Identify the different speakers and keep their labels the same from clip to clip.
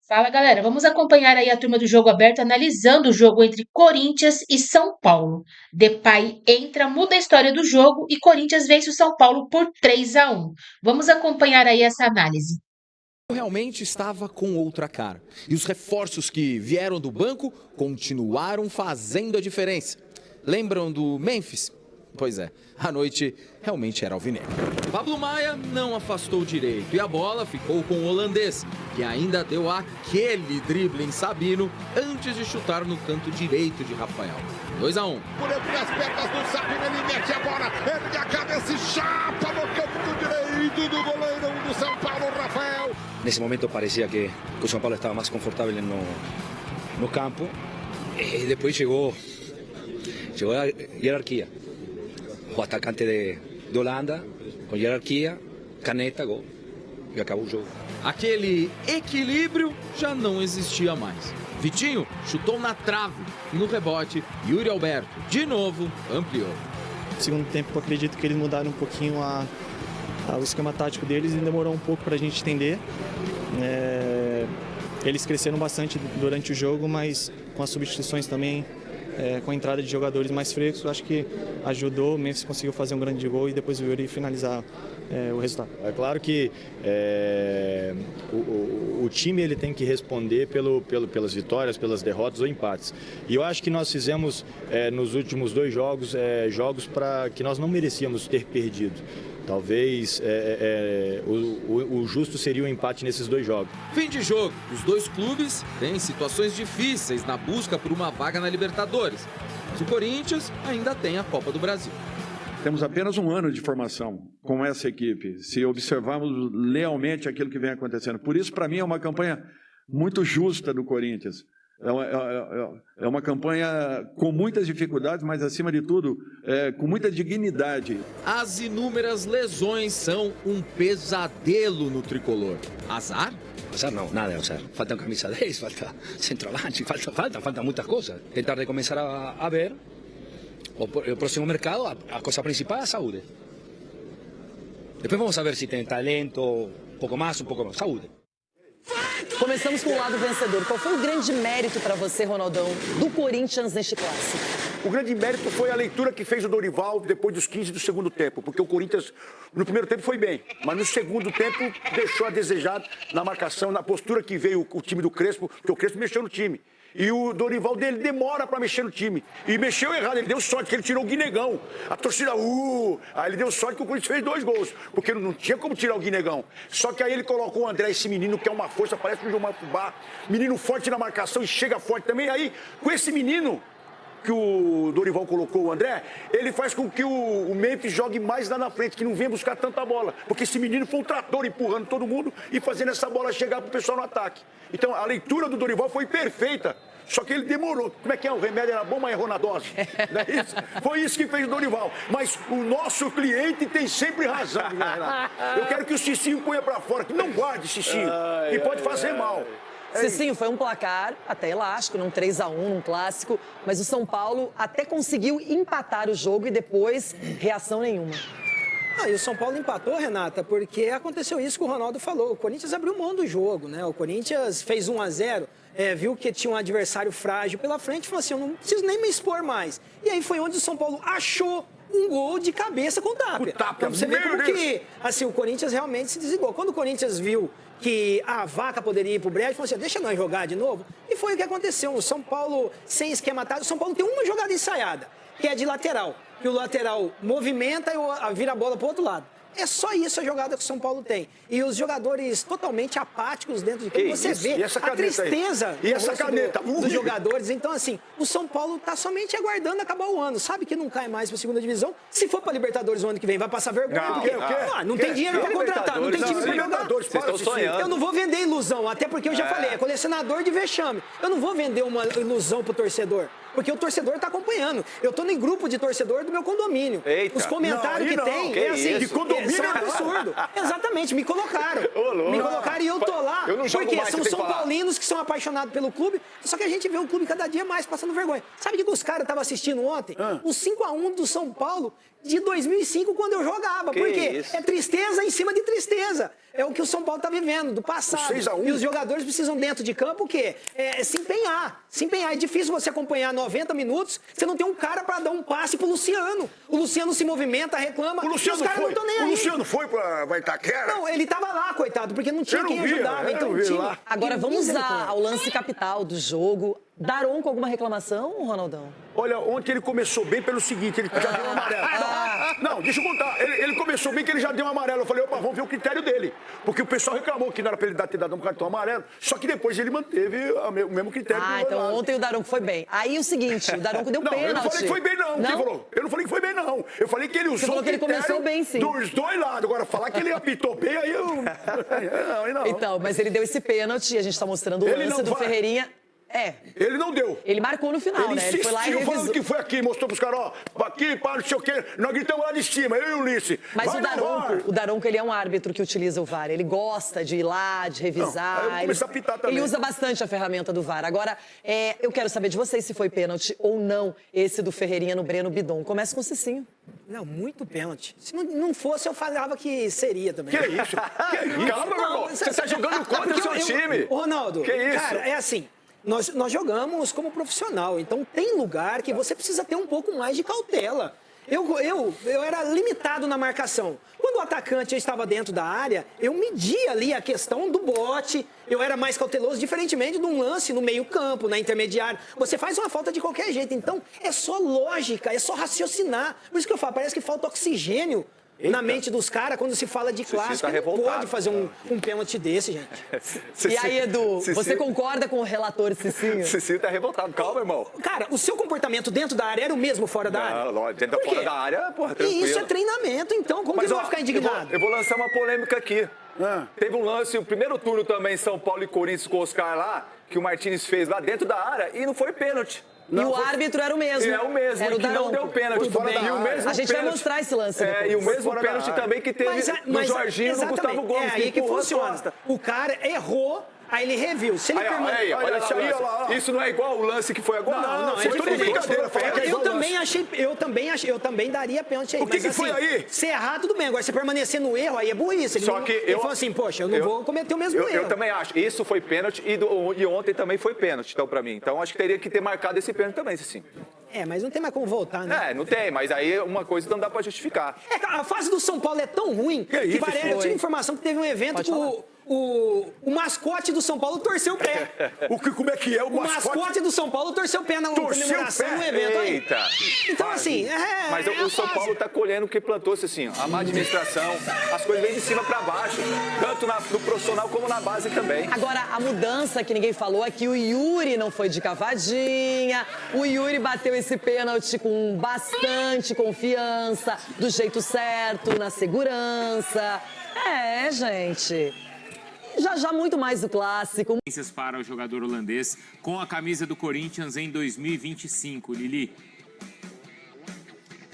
Speaker 1: Fala galera, vamos acompanhar aí a turma do Jogo Aberto analisando o jogo entre Corinthians e São Paulo. Depay entra, muda a história do jogo e Corinthians vence o São Paulo por 3-1. Vamos acompanhar aí essa análise.
Speaker 2: Realmente estava com outra cara. E os reforços que vieram do banco continuaram fazendo a diferença. Lembram do Memphis? Pois é, a noite realmente era alvinegra. Pablo Maia não afastou direito e a bola ficou com o holandês, que ainda deu aquele drible em Sabino antes de chutar no canto direito de Rafael. 2-1.
Speaker 3: Por entre as pernas do Sabino, ele mete a bola, ergue a cabeça e chapa no canto direito do goleiro do São Paulo, Rafael.
Speaker 4: Nesse momento parecia que o São Paulo estava mais confortável no campo e depois chegou a hierarquia. O atacante de Holanda, com hierarquia, caneta, gol. E acabou o jogo.
Speaker 2: Aquele equilíbrio já não existia mais. Vitinho chutou na trave e no rebote, Yuri Alberto, de novo, ampliou.
Speaker 5: No segundo tempo, eu acredito que eles mudaram um pouquinho o esquema tático deles e demorou um pouco para a gente entender. Eles cresceram bastante durante o jogo, mas com as substituições também, com a entrada de jogadores mais frescos, acho que ajudou. O Memphis conseguiu fazer um grande gol e depois o Yuri finalizar o resultado.
Speaker 6: É claro que o time ele tem que responder pelas vitórias, pelas derrotas ou empates. E eu acho que nós fizemos nos últimos dois jogos, jogos que nós não merecíamos ter perdido. Talvez o justo seria o empate nesses dois jogos.
Speaker 2: Fim de jogo. Os dois clubes têm situações difíceis na busca por uma vaga na Libertadores. Mas o Corinthians ainda tem a Copa do Brasil.
Speaker 7: Temos apenas um ano de formação com essa equipe, se observarmos lealmente aquilo que vem acontecendo. Por isso, para mim, é uma campanha muito justa do Corinthians. É uma campanha com muitas dificuldades, mas, acima de tudo, com muita dignidade.
Speaker 2: As inúmeras lesões são um pesadelo no tricolor. Azar?
Speaker 4: Azar não, nada é azar. Falta camisa 10, falta centroavante, falta muitas coisas. Tentar de começar a ver o próximo mercado, a coisa principal é a saúde. Depois vamos ver se tem talento, um pouco mais, saúde.
Speaker 8: Começamos com o lado vencedor. Qual foi o grande mérito para você, Ronaldão, do Corinthians neste clássico?
Speaker 9: O grande mérito foi a leitura que fez o Dorival depois dos 15 do segundo tempo, porque o Corinthians no primeiro tempo foi bem, mas no segundo tempo deixou a desejar na marcação, na postura que veio o time do Crespo, porque o Crespo mexeu no time. E o Dorival dele demora para mexer no time. E mexeu errado, ele deu sorte, que ele tirou o Guinegão. A torcida, Aí ele deu sorte que o Corinthians fez 2 gols, porque não tinha como tirar o Guinegão. Só que aí ele colocou o André, esse menino que é uma força, parece um João Fubá. Menino forte na marcação e chega forte também. Aí, com esse menino que o Dorival colocou, o André, ele faz com que o Memphis jogue mais lá na frente, que não venha buscar tanta bola. Porque esse menino foi um trator empurrando todo mundo e fazendo essa bola chegar pro pessoal no ataque. Então, a leitura do Dorival foi perfeita. Só que ele demorou. Como é que é? O remédio era bom, mas errou na dose. Não é isso? Foi isso que fez o Dorival. Mas o nosso cliente tem sempre razão, né, Renato? Eu quero que o Cicinho ponha pra fora, que não guarde Cicinho, que pode fazer mal.
Speaker 8: Cicinho, foi um placar até elástico, não 3-1 num clássico, mas o São Paulo até conseguiu empatar o jogo e depois reação nenhuma.
Speaker 10: E o São Paulo empatou, Renata, porque aconteceu isso que o Ronaldo falou. O Corinthians abriu mão do jogo, né? O Corinthians fez 1-0, viu que tinha um adversário frágil pela frente e falou assim, eu não preciso nem me expor mais. E aí foi onde o São Paulo achou um gol de cabeça com o Tapia. Então você vê como que assim, o Corinthians realmente se desligou. Quando o Corinthians viu que a vaca poderia ir pro brejo, falou assim, deixa nós jogar de novo. E foi o que aconteceu. O São Paulo, sem esquema tático, o São Paulo tem uma jogada ensaiada, que é de lateral. Que o lateral movimenta e vira a bola pro outro lado. É só isso a jogada que o São Paulo tem. E os jogadores totalmente apáticos dentro de campo. Você vê a tristeza dos jogadores. Então, assim, o São Paulo tá somente aguardando acabar o ano. Sabe que não cai mais pra segunda divisão. Se for pra Libertadores o ano que vem, vai passar vergonha. Não tem dinheiro pra contratar, não tem time pra jogar. Eu não vou vender ilusão, até porque eu já falei, é colecionador de vexame. Eu não vou vender uma ilusão pro torcedor. Porque o torcedor tá acompanhando. Eu tô em grupo de torcedor do meu condomínio.
Speaker 9: Eita.
Speaker 10: Os comentários que tem, é assim,
Speaker 9: de condomínio
Speaker 10: é um absurdo. Exatamente, me colocaram. Me colocaram e eu tô lá
Speaker 9: Eu não jogo
Speaker 10: Porque
Speaker 9: mais,
Speaker 10: são
Speaker 9: você tem
Speaker 10: São
Speaker 9: que falar.
Speaker 10: Paulinos que são apaixonados pelo clube, só que a gente vê o clube cada dia mais passando vergonha. Sabe o que os caras estavam assistindo ontem? O 5-1 do São Paulo de 2005, quando eu jogava. Por quê?
Speaker 9: isso?
Speaker 10: É tristeza em cima de tristeza. É o que o São Paulo está vivendo, do passado.
Speaker 9: 6-1.
Speaker 10: E os jogadores precisam, dentro de campo, o quê? Se empenhar. Se empenhar. É difícil você acompanhar 90 minutos, você não tem um cara para dar um passe pro Luciano. O Luciano se movimenta, reclama.
Speaker 9: O Luciano
Speaker 10: e os caras não estão nem aí.
Speaker 9: O Luciano foi pra Itaquera?
Speaker 10: Não, ele tava lá, coitado, porque não tinha
Speaker 9: Eu não
Speaker 10: quem
Speaker 9: vi,
Speaker 10: ajudava.
Speaker 9: eu
Speaker 10: Então,
Speaker 9: não vi
Speaker 10: time...
Speaker 9: lá.
Speaker 8: Agora vamos ao lance capital do jogo. Daron com alguma reclamação, Ronaldão?
Speaker 9: Olha, ontem ele começou bem pelo seguinte, ele já deu um amarelo. Não, deixa eu contar. Ele começou bem que ele já deu um amarelo. Eu falei, opa, vamos ver o critério dele. Porque o pessoal reclamou que não era pra ele ter dado um cartão amarelo. Só que depois ele manteve o mesmo critério.
Speaker 8: Então ontem o Daronco foi bem. Aí o seguinte, o Daronco deu pênalti.
Speaker 9: Eu não falei que foi bem, não. Quem falou? Eu não falei que foi bem, não. Eu falei que ele usou
Speaker 8: falou que ele
Speaker 9: critério
Speaker 8: começou bem, sim.
Speaker 9: dos dois lados. Agora, falar que ele apitou bem, aí eu... Não.
Speaker 8: Então, mas ele deu esse pênalti e a gente tá mostrando o
Speaker 9: Ele
Speaker 8: lance
Speaker 9: não
Speaker 8: do
Speaker 9: vai.
Speaker 8: Ferreirinha.
Speaker 9: Ele não deu.
Speaker 8: Ele marcou no final,
Speaker 9: Ele
Speaker 8: né? Ele foi lá e
Speaker 9: insistiu,
Speaker 8: revisou.
Speaker 9: falando que foi aqui, mostrou pros caras, ó, aqui, para, não sei o quê. Nós gritamos lá de cima, eu e o Ulisses.
Speaker 8: Mas
Speaker 9: Vai
Speaker 8: o Daronco, ele é um árbitro que utiliza o VAR. Ele gosta de ir lá, de revisar.
Speaker 9: Não, aí eu vou começar a apitar também.
Speaker 8: Ele usa bastante a ferramenta do VAR. Agora, eu quero saber de vocês se foi pênalti ou não esse do Ferreirinha no Breno Bidon. Começa com o Cicinho.
Speaker 10: Não, muito pênalti. Se não fosse, eu falava que seria também.
Speaker 9: Que isso? Que isso? Calma, meu irmão. Você tá jogando contra o seu time.
Speaker 10: Ô, Ronaldo,
Speaker 9: Que isso?
Speaker 10: cara, é assim... Nós jogamos como profissional, então tem lugar que você precisa ter um pouco mais de cautela. Eu era limitado na marcação. Quando o atacante estava dentro da área, eu media ali a questão do bote, eu era mais cauteloso, diferentemente de um lance no meio-campo, na intermediária. Você faz uma falta de qualquer jeito, então é só lógica, é só raciocinar. Por isso que eu falo, parece que falta oxigênio na mente dos caras quando se fala de clássico. Não pode fazer um pênalti desse, gente.
Speaker 8: E aí, Edu, você concorda com o relator Cicinho?
Speaker 11: Cicinho tá revoltado. Calma, irmão.
Speaker 10: Cara, o seu comportamento dentro da área era o mesmo fora da área?
Speaker 11: Não, dentro da fora da área, porra, tranquilo.
Speaker 10: E isso é treinamento, então como que ele vai ficar indignado?
Speaker 11: Eu vou lançar uma polêmica aqui. Teve um lance, o primeiro turno também, São Paulo e Corinthians com o Oscar lá, que o Martínez fez lá dentro da área e não foi pênalti.
Speaker 8: Não, o árbitro era o mesmo.
Speaker 11: É o mesmo,
Speaker 8: era o
Speaker 11: que não deu pênalti.
Speaker 8: E o mesmo a gente vai mostrar esse lance depois.
Speaker 11: E o mesmo pênalti também que teve no Jorginho, no Gustavo Gomes.
Speaker 10: É aí que funciona. O cara errou, aí ele reviu. Se ele
Speaker 11: isso não é igual o lance que foi agora?
Speaker 10: Não,
Speaker 11: é tudo brincadeira.
Speaker 10: Eu também daria pênalti aí.
Speaker 9: O que foi aí?
Speaker 10: Se errar, tudo bem. Agora, se permanecer no erro, aí é burrice. Ele falou assim, poxa, eu não vou cometer o mesmo erro.
Speaker 11: Eu também acho. Isso foi pênalti e ontem também foi pênalti, então, pra mim. Então, acho que teria que ter marcado esse pênalti também, sim.
Speaker 10: Mas não tem mais como voltar, né?
Speaker 11: Não tem, mas aí uma coisa não dá pra justificar.
Speaker 10: A fase do São Paulo é tão ruim que eu tive informação que teve um evento que o mascote do São Paulo torceu o pé.
Speaker 9: Como é que é o
Speaker 10: mascote do São Paulo torceu o pé na comemoração do evento aí.
Speaker 11: Eita.
Speaker 10: Então, assim,
Speaker 11: Mas o São Paulo tá colhendo o que plantou-se, assim, a má administração, as coisas vêm de cima pra baixo, tanto no profissional como na base também.
Speaker 8: Agora, a mudança que ninguém falou é que o Yuri não foi de cavadinha, o Yuri bateu esse pênalti com bastante confiança, do jeito certo, na segurança. Gente... Já muito mais do clássico.
Speaker 12: Para o jogador holandês com a camisa do Corinthians em 2025, Lili.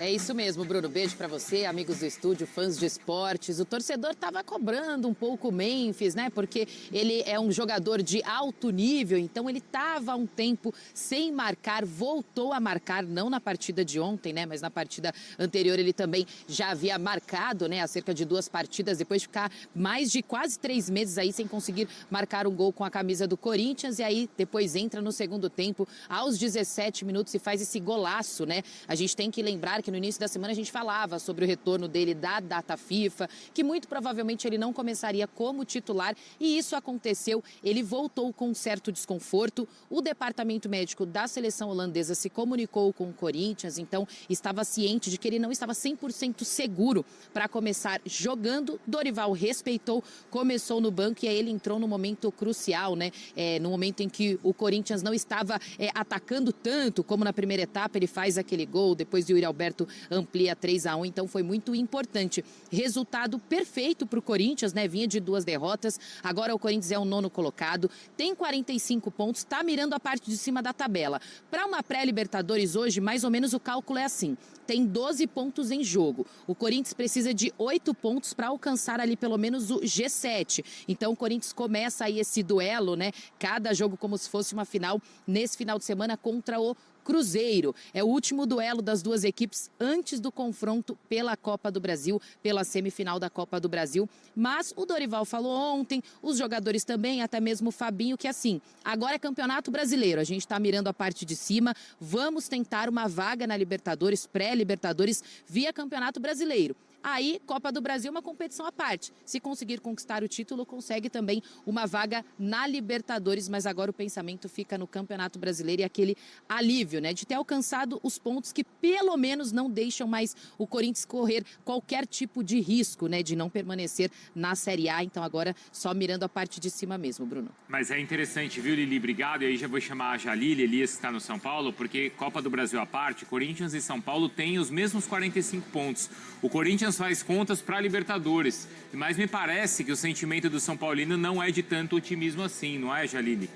Speaker 13: É isso mesmo, Bruno. Beijo pra você, amigos do estúdio, fãs de esportes. O torcedor tava cobrando um pouco o Memphis, né? Porque ele é um jogador de alto nível, então ele tava há um tempo sem marcar, voltou a marcar, não na partida de ontem, né? Mas na partida anterior ele também já havia marcado, né? Há cerca de 2 partidas, depois de ficar mais de quase 3 meses aí sem conseguir marcar um gol com a camisa do Corinthians. E aí depois entra no segundo tempo, aos 17 minutos e faz esse golaço, né? A gente tem que lembrar que no início da semana a gente falava sobre o retorno dele da data FIFA, que muito provavelmente ele não começaria como titular, e isso aconteceu. Ele voltou com um certo desconforto. O departamento médico da seleção holandesa se comunicou com o Corinthians, então estava ciente de que ele não estava 100% seguro para começar jogando. Dorival respeitou, começou no banco e aí ele entrou no momento crucial, né? No momento em que o Corinthians não estava atacando tanto como na primeira etapa, ele faz aquele gol, depois o Yuri Alberto confronto amplia 3-1, então foi muito importante. Resultado perfeito para o Corinthians, né? Vinha de 2 derrotas, agora o Corinthians é o 9º colocado, tem 45 pontos, está mirando a parte de cima da tabela. Para uma pré-Libertadores hoje, mais ou menos o cálculo é assim, tem 12 pontos em jogo. O Corinthians precisa de 8 pontos para alcançar ali pelo menos o G7. Então o Corinthians começa aí esse duelo, né? Cada jogo como se fosse uma final, nesse final de semana contra o Cruzeiro. É o último duelo das duas equipes antes do confronto pela Copa do Brasil, pela semifinal da Copa do Brasil. Mas o Dorival falou ontem, os jogadores também, até mesmo o Fabinho, que assim, agora é Campeonato Brasileiro, a gente está mirando a parte de cima, vamos tentar uma vaga na Libertadores, pré-Libertadores, via Campeonato Brasileiro. Aí, Copa do Brasil é uma competição à parte. Se conseguir conquistar o título, consegue também uma vaga na Libertadores, mas agora o pensamento fica no Campeonato Brasileiro e aquele alívio, né, de ter alcançado os pontos que pelo menos não deixam mais o Corinthians correr qualquer tipo de risco, né, de não permanecer na Série A. Então agora só mirando a parte de cima mesmo, Bruno.
Speaker 12: Mas é interessante, viu, Lili? Obrigado. E aí já vou chamar a Jalili, Elias, que está no São Paulo, porque Copa do Brasil à parte, Corinthians e São Paulo têm os mesmos 45 pontos. O Corinthians faz contas para a Libertadores, mas me parece que o sentimento do São Paulino não é de tanto otimismo assim, não é, Jalili?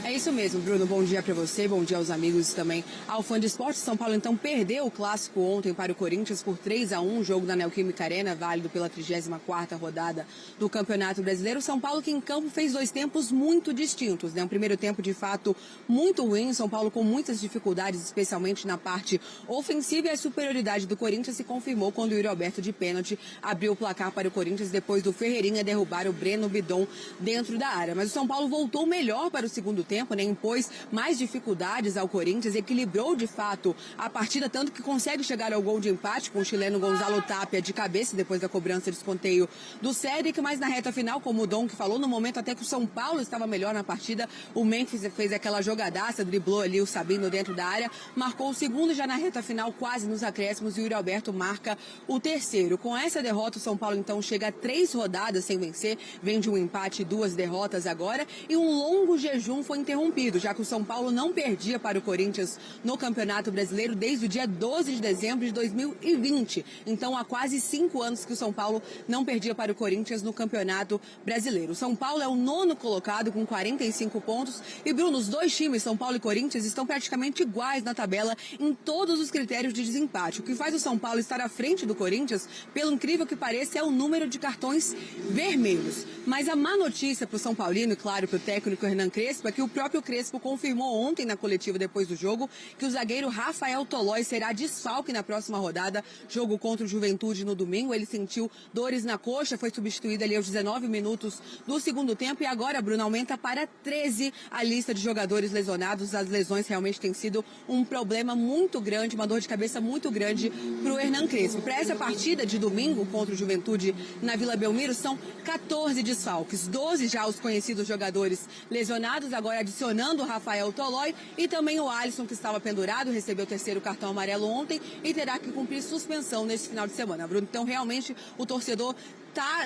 Speaker 14: É isso mesmo, Bruno. Bom dia para você, bom dia aos amigos e também ao fã de esporte. São Paulo, então, perdeu o clássico ontem para o Corinthians por 3-1, jogo da Neoquímica Arena, válido pela 34ª rodada do Campeonato Brasileiro. São Paulo que em campo fez 2 tempos muito distintos, né? Um primeiro tempo, de fato, muito ruim. São Paulo com muitas dificuldades, especialmente na parte ofensiva, e a superioridade do Corinthians se confirmou quando o Yuri Alberto, de pênalti, abriu o placar para o Corinthians depois do Ferreirinha derrubar o Breno Bidon dentro da área. Mas o São Paulo voltou melhor para o segundo tempo, né, impôs mais dificuldades ao Corinthians, equilibrou de fato a partida, tanto que consegue chegar ao gol de empate com o chileno Gonzalo Tapia de cabeça depois da cobrança de escanteio do Cédric, mas na reta final, como o Dom que falou, no momento até que o São Paulo estava melhor na partida, o Memphis fez aquela jogadaça, driblou ali o Sabino dentro da área, marcou o segundo, já na reta final, quase nos acréscimos, e o Yuri Alberto marca o terceiro. Com essa derrota, o São Paulo então chega a 3 rodadas sem vencer, vem de um empate e 2 derrotas agora, e um longo jejum foi interrompido, já que o São Paulo não perdia para o Corinthians no Campeonato Brasileiro desde o dia 12 de dezembro de 2020. Então, há quase 5 anos que o São Paulo não perdia para o Corinthians no Campeonato Brasileiro. O São Paulo é o 9º colocado com 45 pontos. E, Bruno, os 2 times, São Paulo e Corinthians, estão praticamente iguais na tabela em todos os critérios de desempate. O que faz o São Paulo estar à frente do Corinthians, pelo incrível que pareça, é o número de cartões vermelhos. Mas a má notícia para o São Paulino e, claro, para o técnico Hernan Crespo é que o próprio Crespo confirmou ontem na coletiva depois do jogo que o zagueiro Rafael Tolói será desfalque na próxima rodada, jogo contra o Juventude no domingo. Ele sentiu dores na coxa, foi substituído ali aos 19 minutos do segundo tempo e agora, Bruno, aumenta para 13 a lista de jogadores lesionados. As lesões realmente têm sido um problema muito grande, uma dor de cabeça muito grande para o Hernan Crespo. Para essa partida de domingo contra o Juventude na Vila Belmiro, são 14 desfalques, 12 já os conhecidos jogadores lesionados, agora adicionando o Rafael Tolói e também o Alisson, que estava pendurado, recebeu o 3º cartão amarelo ontem e terá que cumprir suspensão nesse final de semana, Bruno. Então, realmente, o torcedor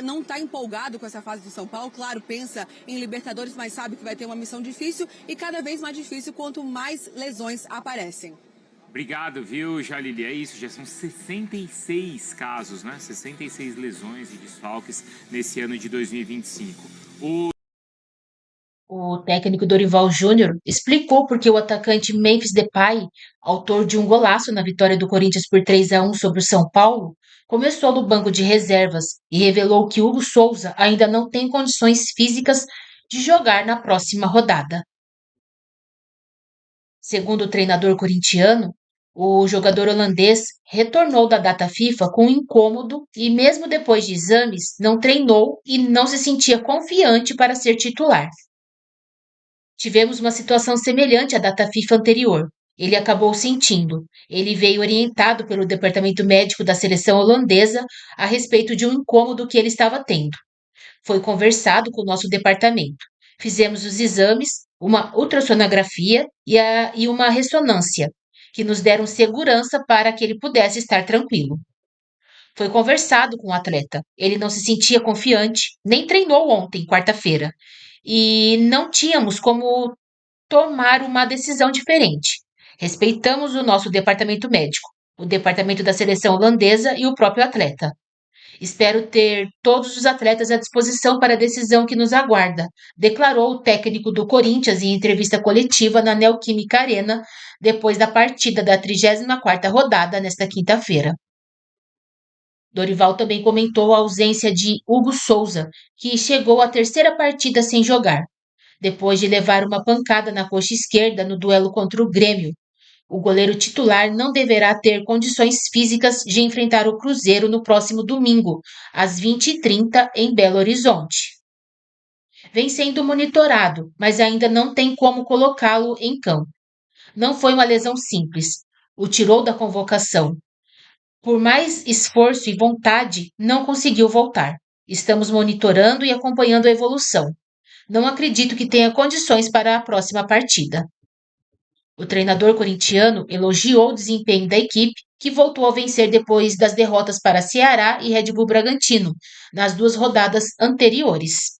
Speaker 14: não está empolgado com essa fase do São Paulo. Claro, pensa em Libertadores, mas sabe que vai ter uma missão difícil e cada vez mais difícil quanto mais lesões aparecem.
Speaker 12: Obrigado, viu, Jalili? É isso, já são 66 casos, né? 66 lesões e desfalques nesse ano de 2025.
Speaker 1: O técnico Dorival Júnior explicou por que o atacante Memphis Depay, autor de um golaço na vitória do Corinthians por 3-1 sobre o São Paulo, começou no banco de reservas e revelou que Hugo Souza ainda não tem condições físicas de jogar na próxima rodada. Segundo o treinador corintiano, o jogador holandês retornou da data FIFA com um incômodo e, mesmo depois de exames, não treinou e não se sentia confiante para ser titular. Tivemos uma situação semelhante à data FIFA anterior. Ele acabou sentindo. Ele veio orientado pelo departamento médico da seleção holandesa a respeito de um incômodo que ele estava tendo. Foi conversado com o nosso departamento. Fizemos os exames, uma ultrassonografia e uma ressonância, que nos deram segurança para que ele pudesse estar tranquilo. Foi conversado com o atleta. Ele não se sentia confiante, nem treinou ontem, quarta-feira. E não tínhamos como tomar uma decisão diferente. Respeitamos o nosso departamento médico, o departamento da seleção holandesa e o próprio atleta. Espero ter todos os atletas à disposição para a decisão que nos aguarda, declarou o técnico do Corinthians em entrevista coletiva na Neoquímica Arena, depois da partida da 34ª rodada nesta quinta-feira. Dorival também comentou a ausência de Hugo Souza, que chegou à terceira partida sem jogar, depois de levar uma pancada na coxa esquerda no duelo contra o Grêmio. O goleiro titular não deverá ter condições físicas de enfrentar o Cruzeiro no próximo domingo, às 20h30, em Belo Horizonte. Vem sendo monitorado, mas ainda não tem como colocá-lo em campo. Não foi uma lesão simples. O tirou da convocação. Por mais esforço e vontade, não conseguiu voltar. Estamos monitorando e acompanhando a evolução. Não acredito que tenha condições para a próxima partida. O treinador corintiano elogiou o desempenho da equipe, que voltou a vencer depois das derrotas para Ceará e Red Bull Bragantino, nas 2 rodadas anteriores.